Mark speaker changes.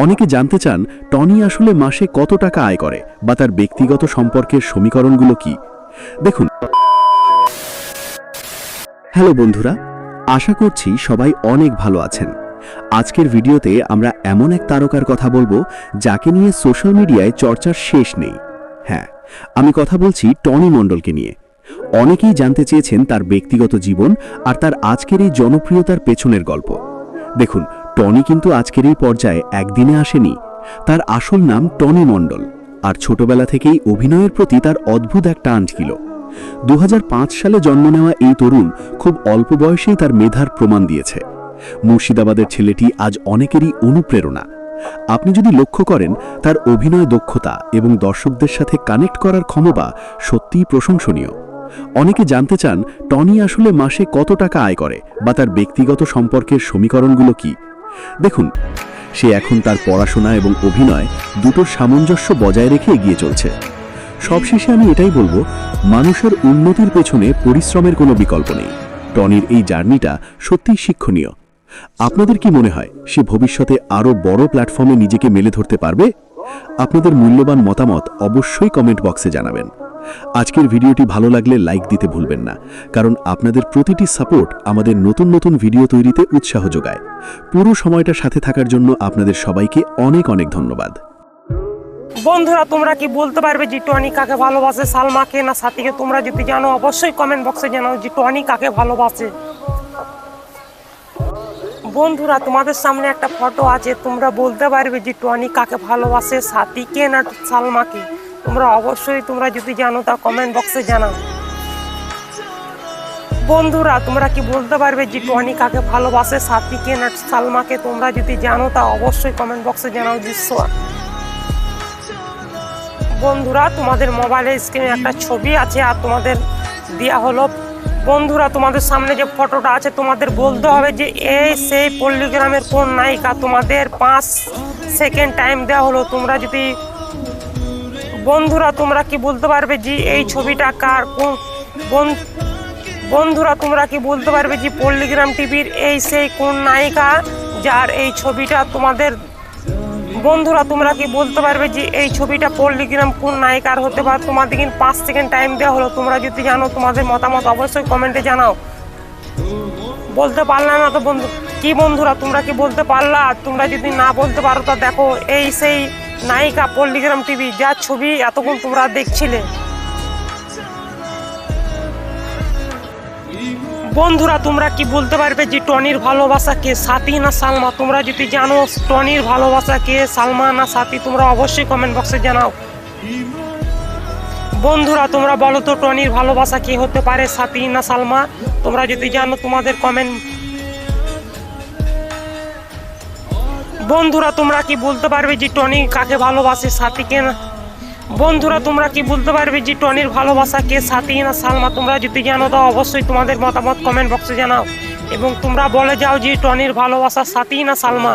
Speaker 1: অনেকে জানতে চান টনি আসলে মাসে কত টাকা আয় করে বা তার ব্যক্তিগত সম্পর্কের সমীকরণগুলো কি। দেখুন, হ্যালো বন্ধুরা, আশা করছি সবাই অনেক ভালো আছেন। আজকের ভিডিওতে আমরা এমন এক তারকার কথা বলবো যাকে নিয়ে সোশ্যাল মিডিয়ায় চর্চার শেষ নেই। হ্যাঁ, আমি কথা বলছি টনি মণ্ডলকে নিয়ে। অনেকেই জানতে চেয়েছেন তার ব্যক্তিগত জীবন আর তার আজকের এই জনপ্রিয়তার পেছনের গল্প। দেখুন, টনি কিন্তু আজকের এই পর্যায়ে একদিনে আসেনি। তার আসল নাম টনি মণ্ডল, আর ছোটবেলা থেকেই অভিনয়ের প্রতি তার অদ্ভুত একটা টান ছিল। 2005 সালে জন্ম নেওয়া এই তরুণ খুব অল্প বয়সেই তার মেধার প্রমাণ দিয়েছে। মুর্শিদাবাদের ছেলেটি আজ অনেকেরই অনুপ্রেরণা। আপনি যদি লক্ষ্য করেন, তার অভিনয় দক্ষতা এবং দর্শকদের সাথে কানেক্ট করার ক্ষমতা সত্যিই প্রশংসনীয়। অনেকে জানতে চান টনি আসলে মাসে কত টাকা আয় করে বা তার ব্যক্তিগত সম্পর্কের সমীকরণগুলো কি। দেখুন, সে এখন তার পড়াশোনা এবং অভিনয় দুটোর সামঞ্জস্য বজায় রেখে এগিয়ে চলছে। সবশেষে আমি এটাই বলবো, মানুষের উন্নতির পেছনে পরিশ্রমের কোনো বিকল্প নেই। টনির এই জার্নিটা সত্যিই শিক্ষণীয়। আপনাদের কি মনে হয়, সে ভবিষ্যতে আরও বড় প্ল্যাটফর্মে নিজেকে মেলে ধরতে পারবে? আপনাদের মূল্যবান মতামত অবশ্যই কমেন্ট বক্সে জানাবেন। আজকের ভিডিওটি ভালো লাগলে লাইক দিতে ভুলবেন না, কারণ আপনাদের প্রতিটি সাপোর্ট আমাদের নতুন নতুন ভিডিও তৈরিতে উৎসাহ যোগায়। পুরো সময়টা সাথে থাকার জন্য আপনাদের সবাইকে অনেক অনেক ধন্যবাদ।
Speaker 2: বন্ধুরা, তোমরা কি বলতে পারবে যে টনি কাকে ভালোবাসে, সালমাকে না সাথীকে? তোমরা যদি জানো অবশ্যই কমেন্ট বক্সে জানাও যে টনি কাকে ভালোবাসে। বন্ধুরা, তোমাদের সামনে একটা ফটো আছে, তোমরা বলতে পারবে যে টনি কাকে ভালোবাসে, সাথীকে না সালমাকে? তোমরা অবশ্যই যদি জানো তা কমেন্ট বক্সে জানাও। বন্ধুরা, তোমরা কি বলতে পারবে যে টনি কাকে ভালোবাসে, সাথীকে না সালমাকে? তোমরা যদি জানো তা অবশ্যই কমেন্ট বক্সে জানাও। বন্ধুরা, তোমাদের মোবাইলের স্ক্রিনে একটা ছবি আছে আর তোমাদের দেওয়া হলো। বন্ধুরা, তোমাদের সামনে যে ফটোটা আছে, তোমাদের বলতে হবে যে এই সেই পল্লীগ্রামের কোন নায়িকা। তোমাদের 5 সেকেন্ড টাইম দেওয়া হলো। তোমরা যদি বন্ধুরা, তোমরা কি বলতে পারবে যে এই ছবিটা কার? বন্ধুরা, তোমরা কি বলতে পারবে যে পল্লীগ্রাম টিভির এই সেই কোন নায়িকা যার এই ছবিটা তোমাদের? বন্ধুরা, তোমরা কি বলতে পারবে যে এই ছবিটা পল্লীগ্রাম কোন নায়িকার হতে পারে? তোমাদের কিন্তু 5 সেকেন্ড টাইম দেওয়া হলো। তোমরা যদি জানো তোমাদের মতামত অবশ্যই কমেন্টে জানাও। বলতে পারলা না তো বন্ধুরা, তোমরা কি বলতে পারলা? তোমরা যদি না বলতে পারো তা দেখো, এই সেই নায়িকা পল্লীগ্রাম টিভি যার ছবি এতক্ষণ তোমরা দেখছিলে। বন্ধুরা, তোমরা কি বলতে পারবে যে টনির ভালোবাসা কে, সাথী না সালমা? তোমরা যদি জানো টনির ভালোবাসা কে, সালমা না সাথী, তোমরা অবশ্যই কমেন্ট বক্সে জানাও। বন্ধুরা, তোমরা বলো তো টনির ভালোবাসা কে হতে পারে, সাথী না সালমা? তোমরা যদি জানো তোমাদের কমেন্ট। বন্ধুরা, তোমরা কি বলতে পারবে যে টনি কাকে ভালোবাসে, সাথীকে না? বন্ধুরা, তোমরা কি বলতে পারবে যে টনির ভালোবাসা কে, সাথী না সালমা? তোমরা যদি জানো তো অবশ্যই তোমাদের মতামত কমেন্ট বক্সে জানাও এবং তোমরা বলে যাও যে টনির ভালোবাসা সাথী না সালমা।